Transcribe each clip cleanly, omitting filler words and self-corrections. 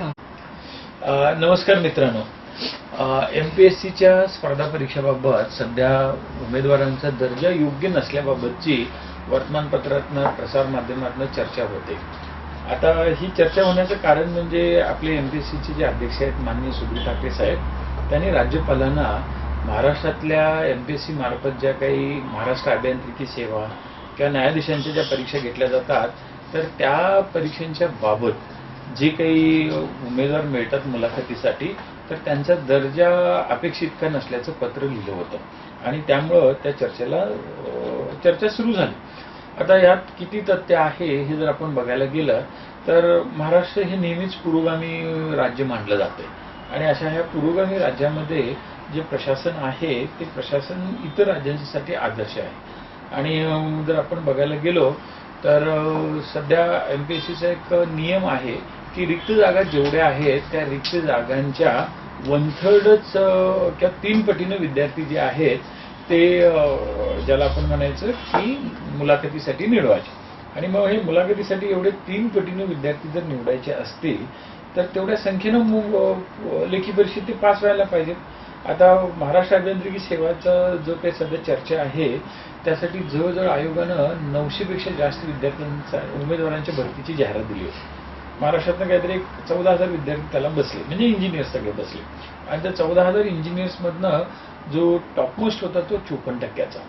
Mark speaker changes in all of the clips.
Speaker 1: नमस्कार मित्रांनो, MPSCच्या स्पर्धा परीक्षेबाबत सध्या उमेदवारांचा दर्जा योग्य नसल्याबाबतची वर्तमानपत्रातून प्रसार माध्यमातून चर्चा होते। आता ही चर्चा होण्याचं कारण म्हणजे आपले MPSCचे जे अध्यक्ष आहेत माननीय सुधीर ठाकरे साहेब, त्यांनी राज्यपालांना महाराष्ट्रातल्या MPSC मार्फत ज्या काही महाराष्ट्र अभियांत्रिकी सेवा किंवा न्यायाधीशांच्या ज्या परीक्षा घेतल्या जातात तर त्या परीक्षांच्या बाबत जे काही उमेदवार मिळतात मुलाखतीसाठी तर त्यांचा दर्जा अपेक्षित का नसल्याचं पत्र लिहिलं होतं आणि त्यामुळं त्या चर्चा सुरू झाली। आता यात किती तथ्य आहे हे जर आपण बघायला गेलं तर महाराष्ट्र हे नेहमीच पुरोगामी राज्य मानलं जातं आणि अशा ह्या पुरोगामी राज्यामध्ये जे प्रशासन आहे ते प्रशासन इतर राज्यांसाठी आदर्श आहे। आणि जर आपण बघायला गेलो तर सध्या MPSCचा एक नियम आहे की रिक्त जागा जेवढ्या आहेत त्या रिक्त जागांच्या 1/3च किंवा 3 पटीने विद्यार्थी जे आहेत ते ज्याला आपण म्हणायचं की मुलाखतीसाठी निवडायचे। आणि मग हे मुलाखतीसाठी एवढे 3 पटीने विद्यार्थी जर निवडायचे असतील तर तेवढ्या संख्येनं लेखी परीक्षेत ते पास व्हायला पाहिजेत। आता महाराष्ट्र अभियांत्रिकी सेवाचा जो काही सध्या चर्चा आहे त्यासाठी जवळजवळ आयोगानं 900 पेक्षा जास्त उमेदवारांच्या भरतीची जाहिरात दिली होती। महाराष्ट्रातनं काहीतरी 14,000 विद्यार्थी त्याला बसले, म्हणजे इंजिनियर्स सगळे बसले आणि त्या 14,000 इंजिनियर्समधनं जो टॉपमोस्ट होता तो 54%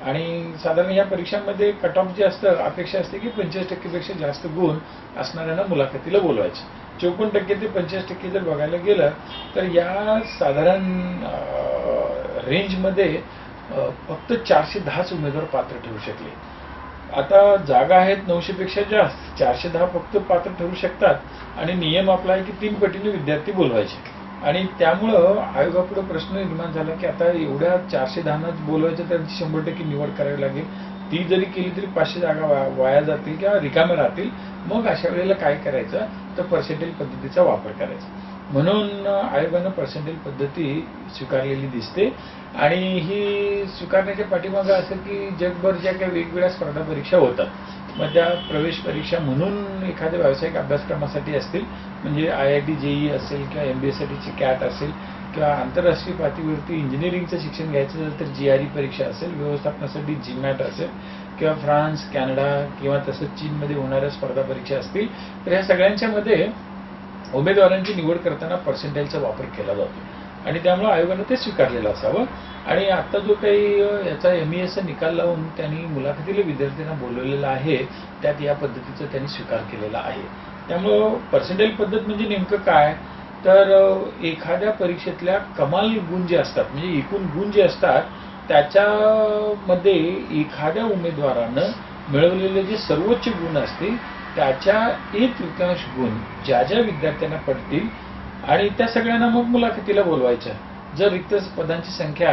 Speaker 1: आणि साधारण या परीक्षांमध्ये कट ऑफ जे असतं अपेक्षा असते की 25% पेक्षा जास्त गुण असणाऱ्यांना मुलाखतीला बोलवायचे। 54% ते 25% जर बघायला गेलं तर या साधारण रेंजमध्ये फक्त 410च उमेदवार पात्र ठरू शकले। आता जागा आहेत 900 पेक्षा जास्त, 410 फक्त पात्र ठरू शकतात आणि नियम आपला आहे की 3 पटीने विद्यार्थी बोलवायचे आणि त्यामुळं आयोगापुढे प्रश्न निर्माण झाला की आता एवढ्या 410 बोलवायचं तर 100% निवड करावी लागेल। ती जरी केली तरी 500 जागा वाया जातील किंवा रिकाम्या राहतील। मग अशा वेळेला काय करायचं तर पर्सेंटेज पद्धतीचा वापर करायचा, म्हणून आयोगानं पर्सेंटेज पद्धती स्वीकारलेली दिसते। आणि ही स्वीकारण्याच्या पाठीमागं असं की जगभर ज्या काही वेगवेगळ्या स्पर्धा परीक्षा होतात मग त्या प्रवेश परीक्षा म्हणून एखाद्या व्यावसायिक अभ्यासक्रमासाठी असतील, म्हणजे IIT JEE असेल किंवा MBAसाठीची CAT असेल किंवा आंतरराष्ट्रीय पातळीवरती इंजिनिअरिंगचं शिक्षण घ्यायचं झालं तर GRE परीक्षा असेल, व्यवस्थापनासाठी GMAT असेल किंवा फ्रान्स, कॅनडा किंवा तसंच चीनमध्ये होणाऱ्या स्पर्धा परीक्षा असतील तर ह्या सगळ्यांच्यामध्ये उमेदवारांची निवड करताना पर्सेंटेजचा वापर केला जातो आणि त्यामुळे आयोगानं ते स्वीकारलेलं असावं। आणि आता जो काही याचा MESचा निकाल लावून त्यांनी मुलाखतीला विद्यार्थ्यांना बोलवलेला आहे त्यात या पद्धतीचा त्यांनी स्वीकार केलेला आहे। त्यामुळं पर्सेंटेज पद्धत म्हणजे नेमकं काय तर एखाद्या परीक्षेतल्या कमाल गुण जे असतात म्हणजे एकूण गुण जे असतात त्याच्यामध्ये एखाद्या उमेदवारानं मिळवलेले जे सर्वोच्च गुण असतील त्याच्या 1/3 गुण ज्या ज्या विद्यार्थ्यांना पडतील आणि त्या सगळ्यांना मग मुलाखतीला बोलवायचं। जर रिक्त पदांची संख्या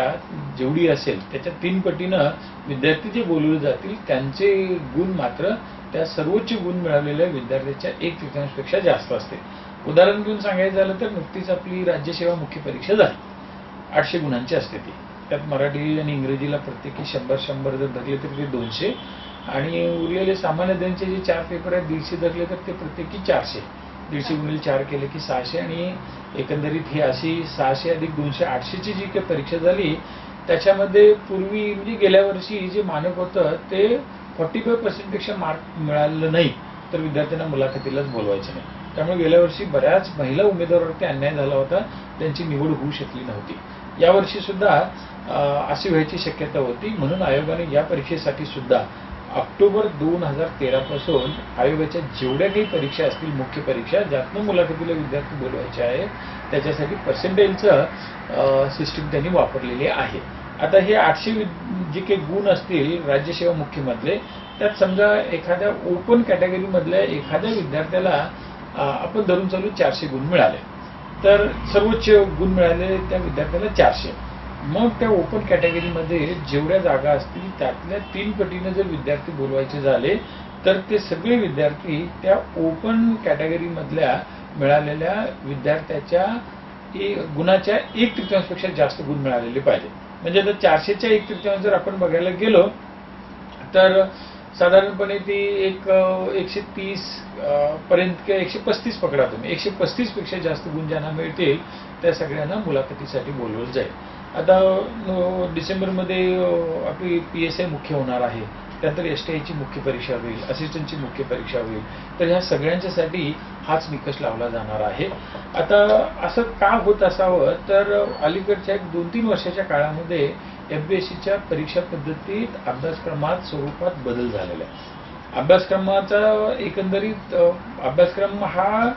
Speaker 1: जेवढी असेल त्याच्या 3 पटीनं विद्यार्थी जे बोलवले जातील त्यांचे गुण मात्र त्या सर्वोच्च गुण मिळवलेल्या विद्यार्थ्याच्या 1/3 पेक्षा जास्त असते। उदाहरण घेऊन सांगायचं झालं तर नुकतीच आपली राज्यसेवा मुख्य परीक्षा झाली, 800 गुणांची असते ती, त्यात मराठी आणि इंग्रजीला प्रत्येकी 100 जर धरले तर ते 200 आणि उरलेले सामान्य ज्ञानचे जे 4 पेपर आहेत 150 धरले तर ते प्रत्येकी 400, 150 गुणिले 4 केले की 600 आणि एकंदरीत ही अशी 600 अधिक 200 800ची जी काही परीक्षा झाली त्याच्यामध्ये पूर्वी म्हणजे गेल्या वर्षी जे मानक होतं ते 45% पेक्षा मार्क मिळालं नाही तर विद्यार्थ्यांना मुलाखतीलाच बोलवायचं नाही। त्यामुळे गेल्या वर्षी बऱ्याच महिला उमेदवारांवरती अन्याय झाला होता, त्यांची निवड होऊ शकली नव्हती। यावर्षी सुद्धा अशी व्हायची शक्यता होती, म्हणून आयोगाने या परीक्षेसाठी सुद्धा ऑक्टोबर 2013 पासून आयोगाच्या जेवढ्या काही परीक्षा असतील मुख्य परीक्षा ज्यातनं मुलाखतीला विद्यार्थी बोलवायचे आहेत त्याच्यासाठी पर्सेंटेजचं सिस्टीम त्यांनी वापरलेली आहे। आता हे 800 जे काही गुण असतील राज्यसेवा मुख्यमधले त्यात समजा एखाद्या ओपन कॅटेगरीमधल्या एखाद्या विद्यार्थ्याला आपण धरून चालू 400 गुण मिळाले तर सर्वोच्च गुण मिळाले त्या विद्यार्थ्याला 400, मग त्या ओपन कॅटेगरीमध्ये जेवढ्या जागा असतील त्यातल्या 3 पटीने जर विद्यार्थी बोलवायचे झाले तर ते सगळे विद्यार्थी त्या ओपन कॅटेगरीमधल्या मिळालेल्या विद्यार्थ्याच्या गुणाच्या 1/3 पेक्षा जास्त गुण मिळालेले पाहिजे। म्हणजे आता 400च्या 1/3 जर आपण बघायला गेलो तर साधारणपणे ती एक 130 पर्यंत किंवा 135 पकडा तुम्ही, 135 पेक्षा जास्त गुण ज्यांना मिळतील त्या सगळ्यांना मुलाखतीसाठी बोलवलं जाईल. आता डिसेंबरमध्ये आपली PSI मुख्य होणार आहे, त्यानंतर STIची मुख्य परीक्षा होईल, असिस्टंटची मुख्य परीक्षा होईल. तर ह्या सगळ्यांच्यासाठी हाच निकष लावला जाणार आहे. आता असं का होत असावं, तर अलीकडच्या 1-2-3 वर्षाच्या काळामध्ये MPSCच्या परीक्षा पद्धतीत अभ्यासक्रमात स्वरूपात बदल झालेला आहे. अभ्यासक्रमाचा एकंदरीत अभ्यासक्रम हा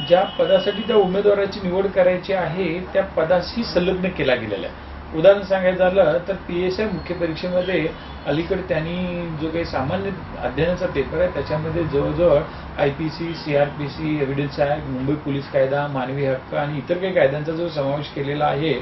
Speaker 1: ज्या पदासाठी त्या उमेदवाराची निवड करायची आहे त्या पदाशी संलग्न केला गेलेला आहे. उदाहरण सांगायचं झालं तर PSI मुख्य परीक्षेमध्ये अलीकडे त्यांनी जो काही सामान्य अध्ययनाचा पेपर आहे त्याच्यामध्ये जवळजवळ IPC, CRPC, evidence act, Mumbai police कायदा, मानवी हक्क आणि इतर काही कायद्यांचा जो समावेश केलेला आहे,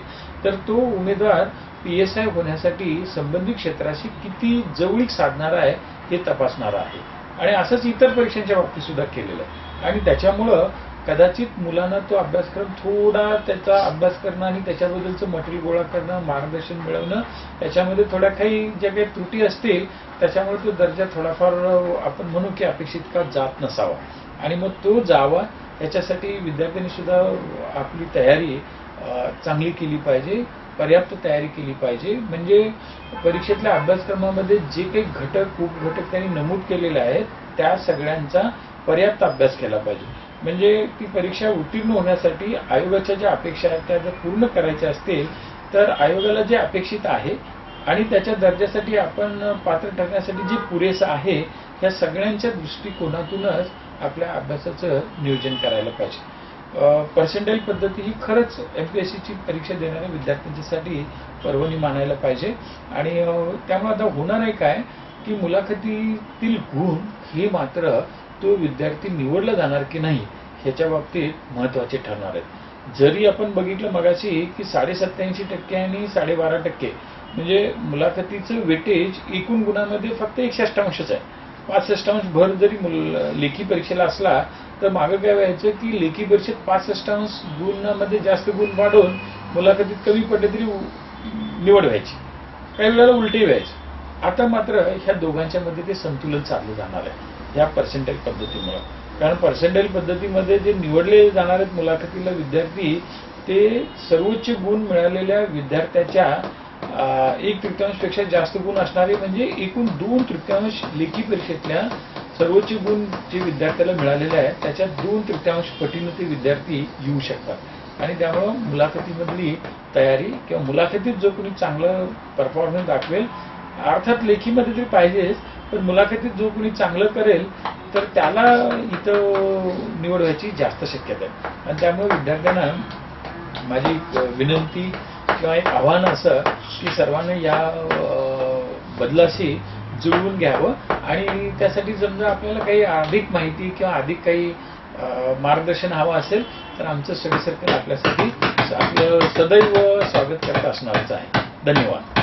Speaker 1: तर तो उमेदवार PSI होण्यासाठी संबंधित क्षेत्राशी किती जवळीक साधणार आहे हे तपासणार आहे. आणि असंच इतर परीक्षांच्या बाबतीत सुद्धा केलेलं आहे. आणि त्याच्यामुळं कदाचित मुलांना तो अभ्यासक्रम थोडा त्याचा अभ्यास करणं आणि त्याच्याबद्दलचं मटेरियल गोळा करणं, मार्गदर्शन मिळवणं, त्याच्यामध्ये थोड्या काही ज्या काही त्रुटी असतील त्याच्यामुळे तो दर्जा थोडाफार आपण म्हणू की अपेक्षित का जात नसावा. आणि मग तो जावा याच्यासाठी विद्यार्थ्यांनी सुद्धा आपली तयारी चांगली केली पाहिजे, पर्याप्त तयारी केली पाहिजे. म्हणजे परीक्षेतल्या अभ्यासक्रमामध्ये जे काही घटक उपघटक त्यांनी नमूद केलेले आहेत त्या सगळ्यांचा पर्याप्त अभ्यास केला पाहिजे. म्हणजे ती परीक्षा उत्तीर्ण होण्यासाठी आयोगाच्या ज्या अपेक्षा आहेत त्या जर पूर्ण करायच्या असतील तर आयोगाला जे अपेक्षित आहे आणि त्याच्या दर्जासाठी आपण पात्र ठरण्यासाठी जे पुरेसं आहे या सगळ्यांच्या दृष्टिकोनातूनच आपल्या अभ्यासाचं नियोजन करायला पाहिजे. पर्सेंटाईल पद्धती ही खरंच MPSCची परीक्षा देणाऱ्या विद्यार्थ्यांच्यासाठी पर्वणी मानायला पाहिजे. आणि त्यामुळे आता होणार आहे काय की मुलाखतीतील गुण हे मात्र तो विद्यार्थी निवडला जाणार की नाही ह्याच्या बाबतीत महत्त्वाचे ठरणार आहेत. जरी आपण बघितलं मगाशी की 87.5% आणि 12.5% म्हणजे मुलाखतीचं वेटेज एकूण गुणामध्ये फक्त 1/6 आहे. 5/6 भर जरी लेखी परीक्षेला असला तर मागं काय व्हायचं की लेखी परीक्षेत 5/6 गुणामध्ये जास्त गुण वाढवून मुलाखतीत कमी पडले तरी निवड व्हायची, काही वेळेला उलटी व्हायची. आता मात्र ह्या दोघांच्या मध्ये ते संतुलन साधलं जाणार आहे या पर्सेंटाईल पद्धतीमुळे. कारण पर्सेंटाईल पद्धतीमध्ये जे निवडले जाणार आहेत मुलाखतीला विद्यार्थी ते सर्वोच्च गुण मिळालेल्या विद्यार्थ्याच्या 1/3 पेक्षा जास्त गुण असणारे म्हणजे एकूण 2/3 लेखी परीक्षेतल्या सर्वोच्च गुण जे विद्यार्थ्याला मिळालेले आहेत त्याच्या 2/3 पटीनं ते विद्यार्थी येऊ शकतात. आणि त्यामुळं मुलाखतीमधली तयारी किंवा मुलाखतीत जो कोणी चांगलं परफॉर्मन्स दाखवेल, अर्थात लेखीमध्ये तरी पाहिजेच, पण मुलाखतीत जो कोणी चांगलं करेल तर त्याला इथं निवड व्हायची जास्त शक्यता आहे. आणि त्यामुळे विद्यार्थ्यांना माझी विनंती किंवा एक आव्हान असं की सर्वांनी या बदलाशी जुळवून घ्यावं. आणि त्यासाठी समजा आपल्याला काही अधिक माहिती किंवा अधिक काही मार्गदर्शन हवं असेल तर आमचं स्टडी सर्कल आपल्यासाठी आपलं सदैव स्वागत करत असणारच आहे. धन्यवाद.